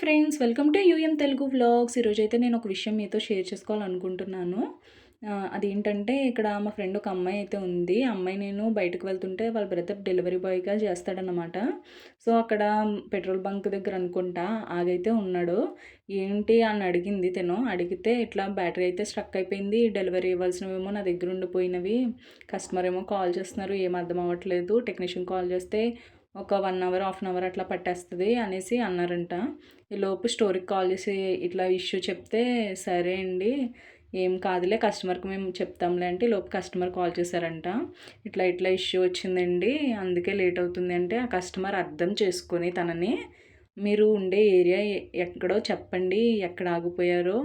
Friends, welcome to UM Telugu vlogs. ఈరోజైతే నేను ఒక విషయం మీతో షేర్ చేసుకోవాలనుకుంటున్నాను. అదేంటంటే ఇక్కడ మా ఫ్రెండ్ ఒక అమ్మాయి అయితే ఉంది. ఆ అమ్మాయి నేను బయటకు వెళ్తుంటే వాళ్ళ బ్రదర్ డెలివరీ బాయ్‌గా చేస్తాడనమాట. సో, అక్కడ పెట్రోల్ బంక్ దగ్గర అనుకుంటా ఆగైతే ఉన్నాడు. ఏంటి అని అడిగింది తిను. అడిగితే ఇట్లా బ్యాటరీ అయితే స్ట్రక్ అయిపోయింది. డెలివరీ ఇవ్వాల్సినవేమో నా దగ్గర ఉండిపోయినవి. కస్టమర్ ఏమో కాల్ చేస్తున్నారు. ఏం అర్థం అవ్వట్లేదు. టెక్నీషియన్ కాల్ చేస్తే ఒక 1 అవర్, హాఫ్ అన్ అవర్ అట్లా పట్టేస్తది అనేసి అన్నారంట. ఈలోపు స్టోర్‌కి కాల్ చేసి ఇట్లా ఇష్యూ చెప్తే, సరే అండి. ఏం కాదులే కస్టమర్‌కి మేము చెప్తాంలే అంటే, ఈలోపు కస్టమర్ కాల్ చేశారంట. ఇట్లా ఇట్లా ఇష్యూ వచ్చిందండి. అందుకే లేట్ అవుతుంది అంటే, ఆ కస్టమర్ అర్థం చేసుకొని తనని, మీరు ఉండే ఏరియా ఎక్కడో చెప్పండి. ఎక్కడ ఆగిపోయారో.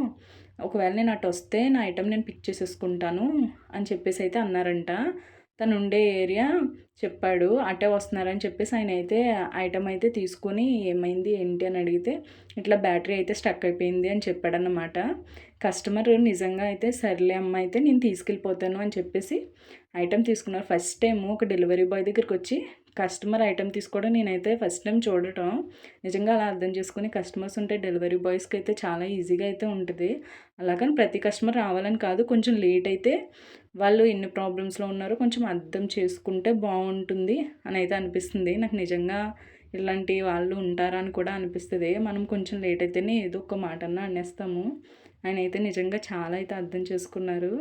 ఒకవేళ నేను అటొస్తే నా ఐటెమ్ నేను పిక్ చేసేసుకుంటాను అని చెప్పేసి అయితే అన్నారంట. తను ఉండే ఏరియా చెప్పాడు. అటే వస్తున్నారని చెప్పేసి ఆయనైతే ఐటెమ్ అయితే తీసుకొని ఏమైంది ఏంటి అని అడిగితే, ఇట్లా బ్యాటరీ అయితే స్టక్ అయిపోయింది అని చెప్పాడన్నమాట. కస్టమర్ నిజంగా అయితే సర్లే అమ్మ అయితే నేను తీసుకెళ్ళిపోతాను అని చెప్పేసి ఐటెమ్ తీసుకున్నారు. ఫస్ట్ టైము ఒక డెలివరీ బాయ్ దగ్గరికొచ్చి కస్టమర్ ఐటెమ్ తీసుకోవడం నేనైతే ఫస్ట్ టైం చూడటం. నిజంగా అలా అర్థం చేసుకొని కస్టమర్స్ ఉంటే డెలివరీ బాయ్స్‌కి అయితే చాలా ఈజీగా అయితే ఉంటది. అలాగని ప్రతి కస్టమర్ రావాలని కాదు. కొంచెం లేట్ అయితే వాళ్ళు ఎన్ని ప్రాబ్లమ్స్‌లో ఉన్నారో కొంచెం అర్థం చేసుకుంటే బావుంటుంది అనైతే అనిపిస్తుంది. నాకు నిజంగా ఇలాంటి వాళ్ళు ఉంటారా అని కూడా అనిపిస్తది. మనం కొంచెం లేట్ అయితేనే ఏదో ఒక మాటన్నా అనేస్తాము. ఆయనైతే నిజంగా చాలా అయితే అర్థం చేసుకున్నారు.